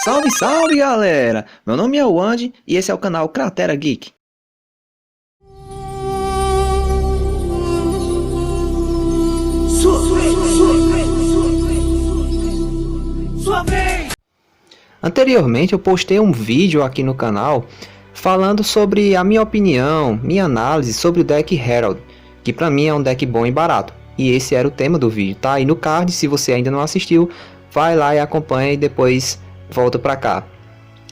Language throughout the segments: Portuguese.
Salve, salve galera! Meu nome é o Andy e esse é o canal Cratera Geek. Anteriormente eu postei um vídeo aqui no canal falando sobre a minha opinião, minha análise sobre o deck Herald, que pra mim é um deck bom e barato. E esse era o tema do vídeo, tá aí no card. Se você ainda não assistiu, vai lá e acompanha e depois volta pra cá.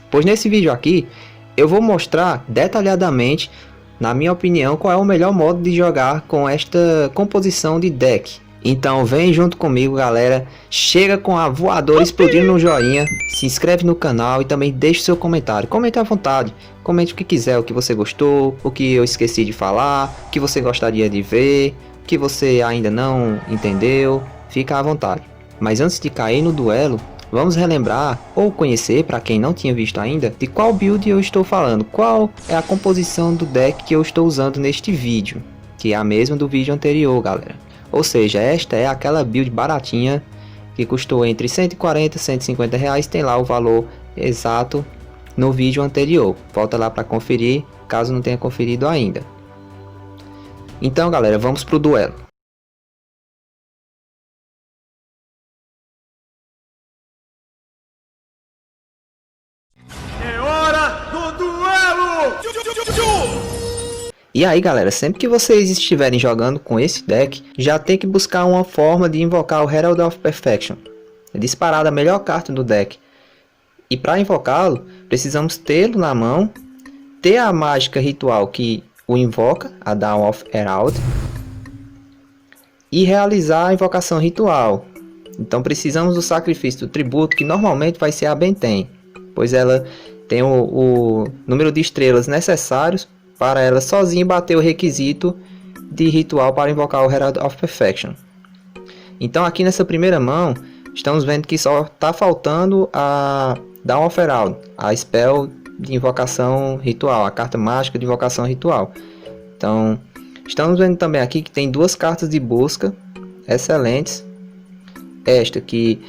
Pois nesse vídeo aqui eu vou mostrar detalhadamente, na minha opinião, qual é o melhor modo de jogar com esta composição de deck. Então vem junto comigo, galera, chega com a voadora explodindo no joinha, se inscreve no canal e também deixe seu comentário. Comente à vontade, comente o que quiser, o que você gostou, o que eu esqueci de falar, o que você gostaria de ver, o que você ainda não entendeu, fica à vontade. Mas antes de cair no duelo, vamos relembrar ou conhecer, para quem não tinha visto ainda, de qual build eu estou falando, qual é a composição do deck que eu estou usando neste vídeo, que é a mesma do vídeo anterior, galera. Ou seja, esta é aquela build baratinha que custou entre 140 e 150 reais, tem lá o valor exato no vídeo anterior. Volta lá para conferir, caso não tenha conferido ainda. Então, galera, vamos pro duelo. É hora do duelo! E aí, galera, sempre que vocês estiverem jogando com esse deck, já tem que buscar uma forma de invocar o Herald of Perfection. É disparada a melhor carta do deck. E para invocá-lo, precisamos tê-lo na mão, ter a mágica ritual que o invoca, a Dawn of Herald, e realizar a invocação ritual. Então precisamos do sacrifício do tributo, que normalmente vai ser a Benten, pois ela tem o número de estrelas necessários para ela sozinha bater o requisito de ritual para invocar o Herald of Perfection. Então aqui nessa primeira mão, estamos vendo que só está faltando a Dawn of Herald, a spell de invocação ritual, a carta mágica de invocação ritual. Então estamos vendo também aqui que tem duas cartas de busca excelentes. Esta que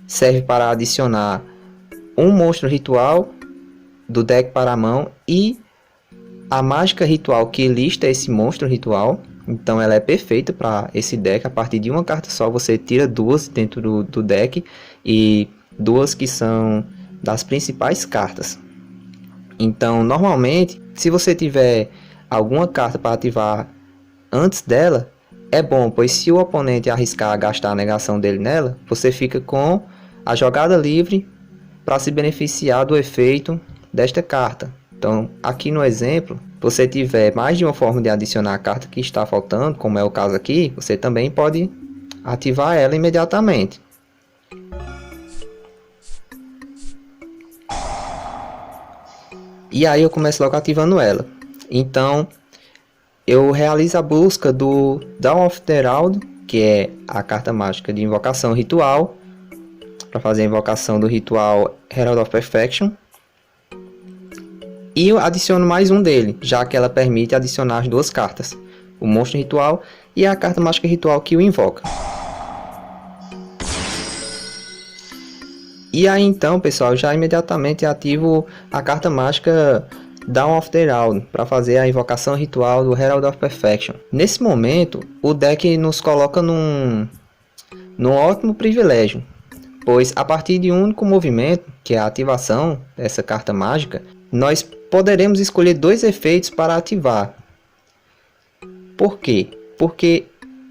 serve para adicionar um monstro ritual do deck para a mão e a mágica ritual que lista esse monstro ritual. Então ela é perfeita para esse deck. A partir de uma carta só você tira duas dentro do deck, e duas que são das principais cartas. Então normalmente, se você tiver alguma carta para ativar antes dela, é bom, pois se o oponente arriscar gastar a negação dele nela, você fica com a jogada livre para se beneficiar do efeito desta carta. Então aqui no exemplo, você tiver mais de uma forma de adicionar a carta que está faltando, como é o caso aqui, você também pode ativar ela imediatamente. E aí eu começo logo ativando ela. Então eu realizo a busca do Dawn of Herald, que é a carta mágica de invocação ritual, para fazer a invocação do ritual Herald of Perfection. E eu adiciono mais um dele, já que ela permite adicionar as duas cartas, o monstro ritual e a carta mágica ritual que o invoca. E aí então, pessoal, já imediatamente ativo a carta mágica Dawn of Herald para fazer a invocação ritual do Herald of Perfection. Nesse momento, o deck nos coloca num ótimo privilégio, pois a partir de um único movimento, que é a ativação dessa carta mágica, nós poderemos escolher dois efeitos para ativar. Por quê? Porque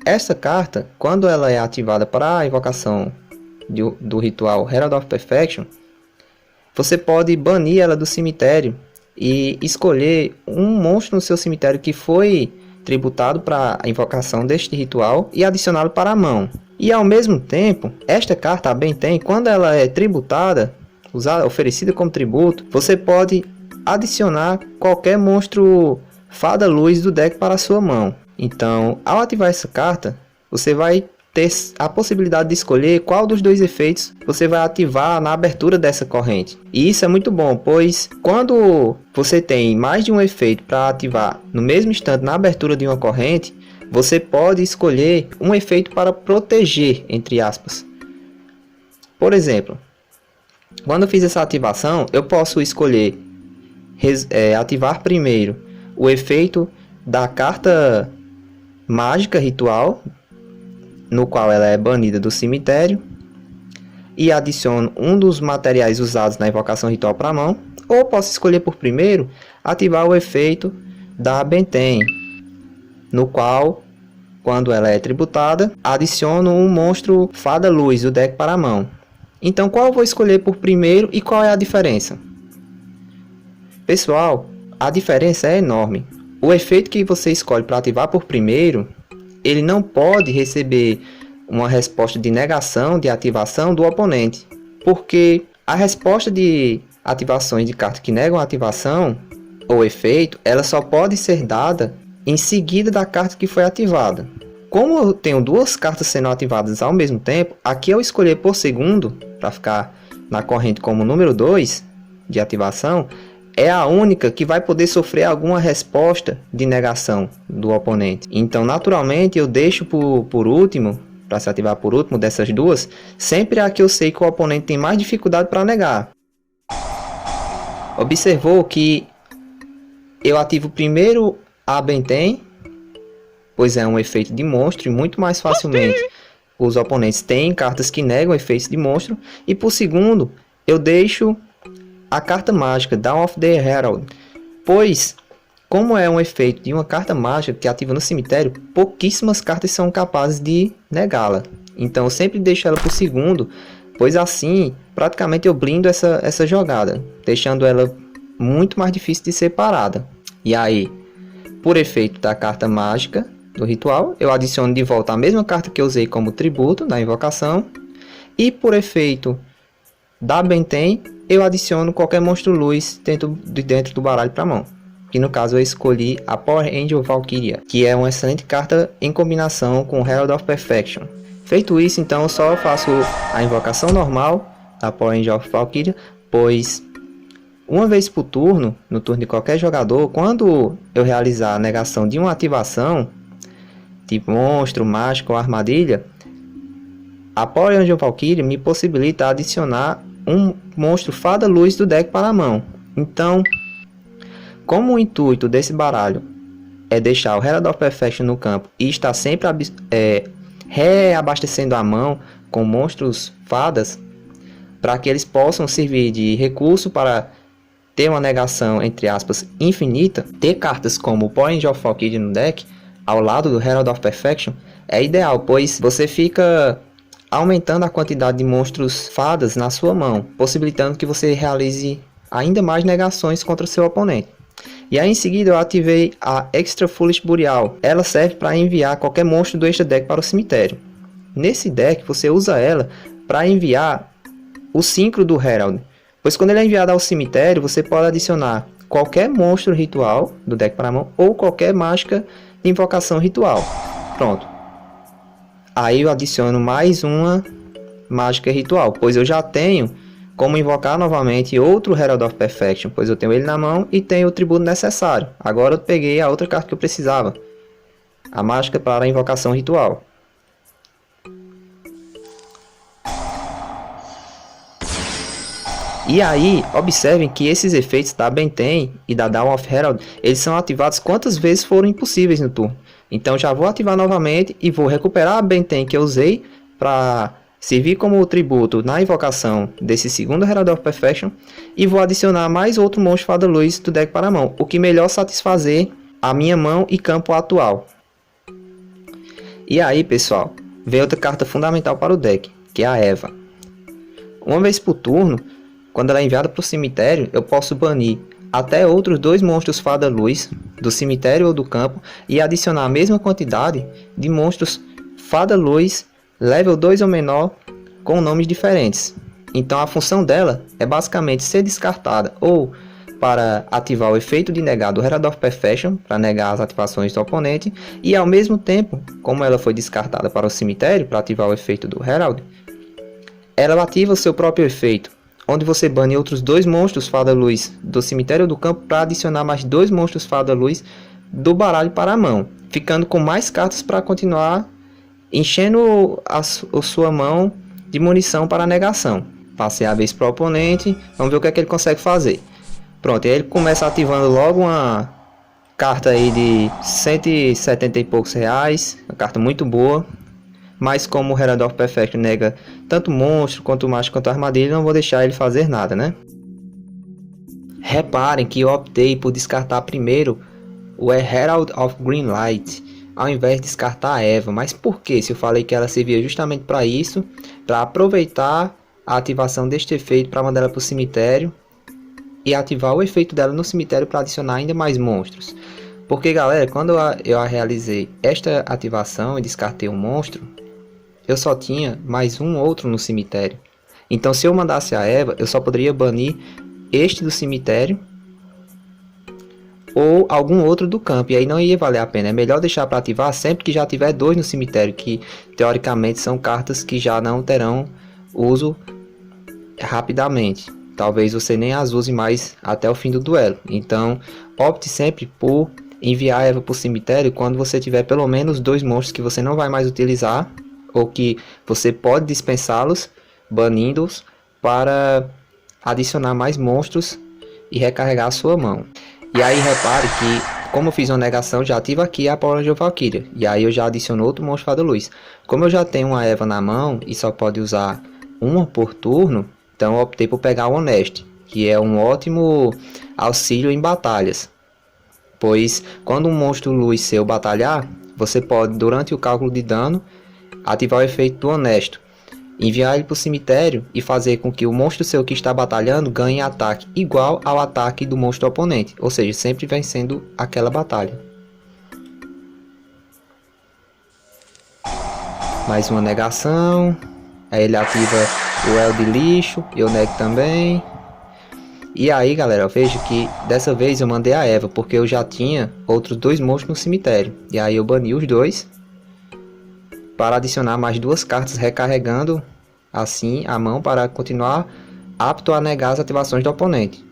essa carta, quando ela é ativada para a invocação do ritual Herald of Perfection, você pode banir ela do cemitério e escolher um monstro no seu cemitério que foi tributado para a invocação deste ritual e adicioná-lo para a mão. E ao mesmo tempo, esta carta, a Benten, quando ela é tributada, oferecida como tributo, você pode adicionar qualquer monstro fada luz do deck para a sua mão. Então, ao ativar essa carta, você vai ter a possibilidade de escolher qual dos dois efeitos você vai ativar na abertura dessa corrente. E isso é muito bom, pois quando você tem mais de um efeito para ativar no mesmo instante na abertura de uma corrente, você pode escolher um efeito para proteger, entre aspas. Por exemplo, Quando eu fiz essa ativação, eu posso escolher ativar primeiro o efeito da carta mágica ritual, no qual ela é banida do cemitério, e adiciono um dos materiais usados na invocação ritual para a mão, ou posso escolher por primeiro ativar o efeito da Benten, no qual, quando ela é tributada, adiciono um monstro Fada Luz do deck para a mão. Então qual eu vou escolher por primeiro e qual é a diferença? Pessoal, a diferença é enorme. O efeito que você escolhe para ativar por primeiro, ele não pode receber uma resposta de negação de ativação do oponente, porque a resposta de ativações de cartas que negam a ativação ou efeito, ela só pode ser dada em seguida da carta que foi ativada. Como eu tenho duas cartas sendo ativadas ao mesmo tempo, aqui eu escolher por segundo, para ficar na corrente como número 2 de ativação, é a única que vai poder sofrer alguma resposta de negação do oponente. Então, naturalmente, eu deixo por último, para se ativar por último dessas duas, sempre a que eu sei que o oponente tem mais dificuldade para negar. Observou que eu ativo primeiro a Benten, pois é um efeito de monstro e muito mais facilmente os oponentes têm cartas que negam efeitos de monstro. E por segundo, eu deixo a carta mágica Dawn of the Herald, pois, como é um efeito de uma carta mágica que ativa no cemitério, pouquíssimas cartas são capazes de negá-la. Então eu sempre deixo ela por segundo, pois assim praticamente eu blindo essa jogada, deixando ela muito mais difícil de ser parada. E aí, por efeito da carta mágica do ritual, eu adiciono de volta a mesma carta que eu usei como tributo na invocação, e por efeito da Benten, eu adiciono qualquer monstro luz dentro do baralho para a mão. Que no caso eu escolhi a Power Angel Valkyria, que é uma excelente carta em combinação com Herald of Perfection. Feito isso, então eu só faço a invocação normal da Power Angel Valkyria, pois uma vez por turno, no turno de qualquer jogador, quando eu realizar a negação de uma ativação, tipo monstro, mágico ou armadilha, a Power Angel Valkyria me possibilita adicionar um monstro Fada Luz do deck para a mão. Então, como o intuito desse baralho é deixar o Herald of Perfection no campo e estar sempre reabastecendo a mão com monstros fadas, para que eles possam servir de recurso para ter uma negação, entre aspas, infinita, ter cartas como o Power Angel Valkyria no deck, ao lado do Herald of Perfection, é ideal, pois você fica aumentando a quantidade de monstros fadas na sua mão, possibilitando que você realize ainda mais negações contra o seu oponente. E aí em seguida eu ativei a Extra Foolish Burial. Ela serve para enviar qualquer monstro do extra deck para o cemitério. Nesse deck você usa ela para enviar o Synchro do Herald, pois quando ele é enviado ao cemitério você pode adicionar qualquer monstro ritual do deck para a mão ou qualquer mágica de invocação ritual. Pronto. Aí eu adiciono mais uma mágica ritual, pois eu já tenho como invocar novamente outro Herald of Perfection, pois eu tenho ele na mão e tenho o tributo necessário. Agora eu peguei a outra carta que eu precisava, a mágica para a invocação ritual. E aí, observem que esses efeitos da Benten e da Dawn of Herald, eles são ativados quantas vezes forem possíveis no turno. Então já vou ativar novamente e vou recuperar a Benten que eu usei para servir como tributo na invocação desse segundo Herald of Perfection, e vou adicionar mais outro monstro Fada Luz do deck para a mão, o que melhor satisfazer a minha mão e campo atual. E aí, pessoal, vem outra carta fundamental para o deck, que é a Eva. Uma vez por turno, quando ela é enviada para o cemitério, eu posso banir até outros 2 monstros Fada Luz do cemitério ou do campo e adicionar a mesma quantidade de monstros Fada Luz level 2 ou menor com nomes diferentes. Então a função dela é basicamente ser descartada ou para ativar o efeito de negar do Herald of Perfection, para negar as ativações do oponente, e ao mesmo tempo, como ela foi descartada para o cemitério para ativar o efeito do Herald, ela ativa o seu próprio efeito, onde você bane outros 2 monstros Fada Luz do cemitério ou do campo para adicionar mais 2 monstros Fada Luz do baralho para a mão, ficando com mais cartas para continuar enchendo a sua mão de munição para a negação. Passei a vez pro oponente. Vamos ver o que é que ele consegue fazer. Pronto, e aí ele começa ativando logo uma carta aí de 170 e poucos reais. Uma carta muito boa. Mas como o Herald of Perfection nega tanto monstro, quanto mágico, quanto armadilha, não vou deixar ele fazer nada, né? Reparem que eu optei por descartar primeiro o Herald of Greenlight, ao invés de descartar a Eva. Mas por que? Se eu falei que ela servia justamente para isso, para aproveitar a ativação deste efeito para mandar ela para o cemitério e ativar o efeito dela no cemitério para adicionar ainda mais monstros. Porque galera, quando eu realizei esta ativação e descartei um monstro, eu só tinha mais um outro no cemitério. Então se eu mandasse a Eva, eu só poderia banir este do cemitério ou algum outro do campo, e aí não ia valer a pena. É melhor deixar para ativar sempre que já tiver dois no cemitério, que teoricamente são cartas que já não terão uso rapidamente. Talvez você nem as use mais até o fim do duelo. Então opte sempre por enviar a Eva para o cemitério quando você tiver pelo menos dois monstros que você não vai mais utilizar, ou que você pode dispensá-los, banindo-os, para adicionar mais monstros e recarregar a sua mão. E aí repare que, como eu fiz uma negação, já ativa aqui a Power Angel Valkyria. E aí eu já adiciono outro monstro Fada Luz. Como eu já tenho uma Eva na mão e só pode usar uma por turno, então eu optei por pegar o Honest, que é um ótimo auxílio em batalhas. Pois quando um monstro luz seu batalhar, você pode, durante o cálculo de dano, ativar o efeito do Honesto, enviar ele para o cemitério e fazer com que o monstro seu que está batalhando ganhe ataque igual ao ataque do monstro oponente, ou seja, sempre vencendo aquela batalha. Mais uma negação, aí ele ativa o El de lixo, eu nego também. E aí galera, veja que dessa vez eu mandei a Eva, porque eu já tinha outros dois monstros no cemitério, e aí eu bani os dois para adicionar mais duas cartas, recarregando assim a mão para continuar apto a negar as ativações do oponente.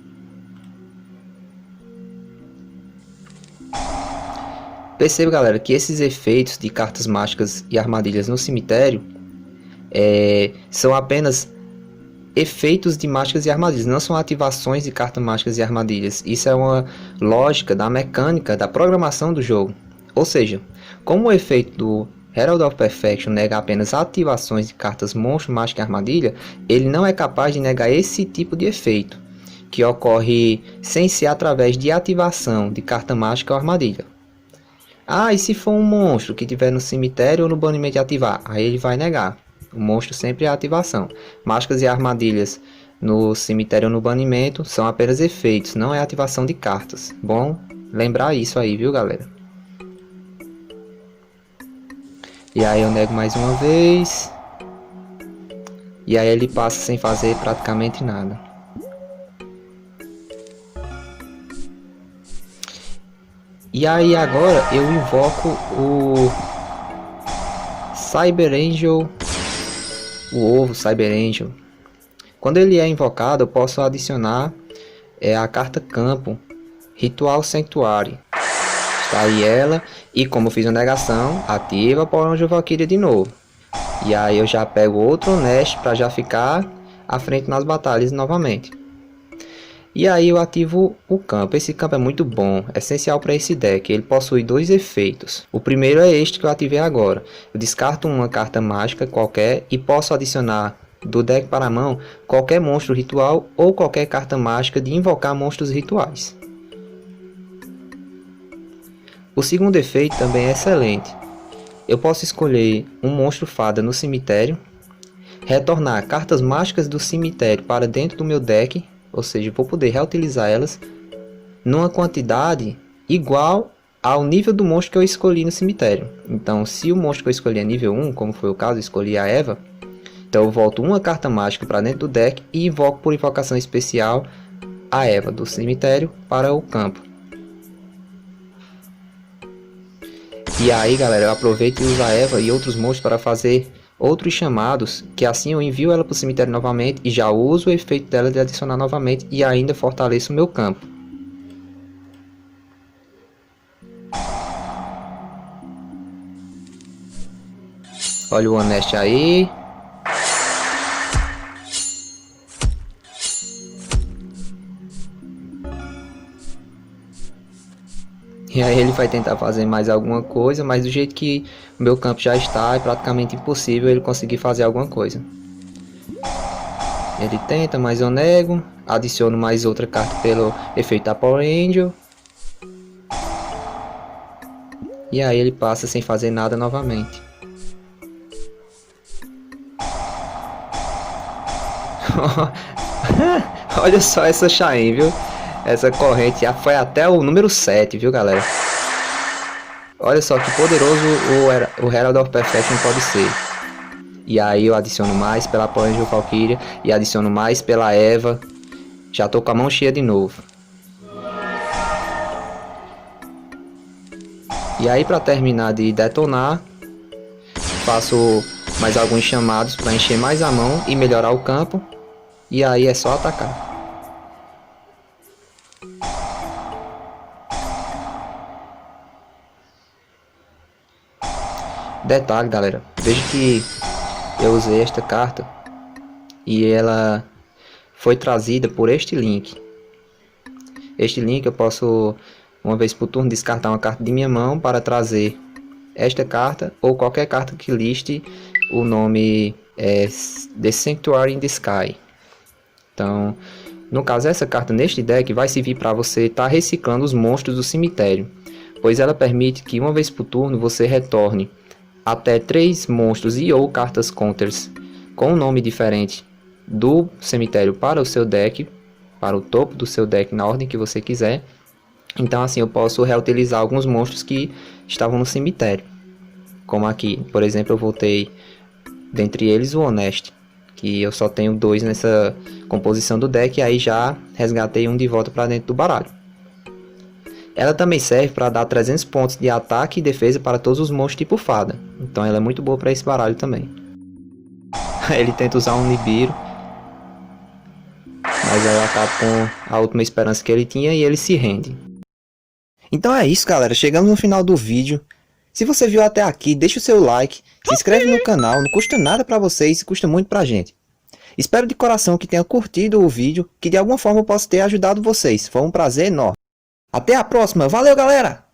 Perceba galera que esses efeitos de cartas mágicas e armadilhas no cemitério são apenas efeitos de mágicas e armadilhas, não são ativações de cartas mágicas e armadilhas. Isso é uma lógica da mecânica da programação do jogo. Ou seja, como o efeito do Herald of Perfection nega apenas ativações de cartas monstro, mágica e armadilha, ele não é capaz de negar esse tipo de efeito, que ocorre sem ser através de ativação de carta mágica ou armadilha. Ah, e se for um monstro que tiver no cemitério ou no banimento e ativar? Aí ele vai negar. O monstro sempre é ativação. Mágicas e armadilhas no cemitério ou no banimento são apenas efeitos, não é ativação de cartas. Bom lembrar isso aí, viu galera? E aí eu nego mais uma vez. E aí ele passa sem fazer praticamente nada. E aí agora eu invoco o Cyber Angel, o ovo Cyber Angel. Quando ele é invocado, eu posso adicionar a carta campo, Ritual Sanctuary. Está aí ela, e como eu fiz a negação, ativa a Power Angel Valkyria de novo. E aí eu já pego outro Honest para já ficar à frente nas batalhas novamente. E aí eu ativo o campo. Esse campo é muito bom, essencial para esse deck. Ele possui dois efeitos. O primeiro é este que eu ativei agora. Eu descarto uma carta mágica qualquer e posso adicionar do deck para a mão qualquer monstro ritual ou qualquer carta mágica de invocar monstros rituais. O segundo efeito também é excelente. Eu posso escolher um monstro fada no cemitério, retornar cartas mágicas do cemitério para dentro do meu deck, ou seja, vou poder reutilizar elas numa quantidade igual ao nível do monstro que eu escolhi no cemitério. Então, se o monstro que eu escolhi é nível 1, como foi o caso, eu escolhi a Eva, então eu volto uma carta mágica para dentro do deck e invoco por invocação especial a Eva do cemitério para o campo. E aí galera, eu aproveito e uso a Eva e outros monstros para fazer outros chamados, que assim eu envio ela para o cemitério novamente e já uso o efeito dela de adicionar novamente e ainda fortaleço o meu campo. Olha o Honest aí. E aí ele vai tentar fazer mais alguma coisa, mas do jeito que o meu campo já está, é praticamente impossível ele conseguir fazer alguma coisa. Ele tenta, mas eu nego. Adiciono mais outra carta pelo efeito da Power Angel. E aí ele passa sem fazer nada novamente. Olha só essa Chain, viu? Essa corrente já foi até o número 7, viu, galera? Olha só que poderoso o Herald of Perfection pode ser. E aí eu adiciono mais pela Power Angel Valkyria e adiciono mais pela Eva. Já tô com a mão cheia de novo. E aí para terminar de detonar, faço mais alguns chamados para encher mais a mão e melhorar o campo. E aí é só atacar. Detalhe, galera, veja que eu usei esta carta e ela foi trazida por este link. Este link eu posso, uma vez por turno, descartar uma carta de minha mão para trazer esta carta ou qualquer carta que liste o nome The Sanctuary in the Sky. Então, no caso, essa carta neste deck vai servir para você estar reciclando os monstros do cemitério, pois ela permite que uma vez por turno você retorne até 3 monstros e ou cartas counters com um nome diferente do cemitério para o seu deck, para o topo do seu deck na ordem que você quiser. Então assim eu posso reutilizar alguns monstros que estavam no cemitério. Como aqui, por exemplo, eu voltei dentre eles o Honest, que eu só tenho 2 nessa composição do deck, e aí já resgatei um de volta para dentro do baralho. Ela também serve para dar 300 pontos de ataque e defesa para todos os monstros tipo fada. Então ela é muito boa para esse baralho também. Ele tenta usar um Nibiru, mas ela acaba com a última esperança que ele tinha e ele se rende. Então é isso, galera. Chegamos no final do vídeo. Se você viu até aqui, deixa o seu like, se inscreve no canal. Não custa nada para vocês, custa muito pra gente. Espero de coração que tenha curtido o vídeo, que de alguma forma eu possa ter ajudado vocês. Foi um prazer enorme. Até a próxima. Valeu, galera!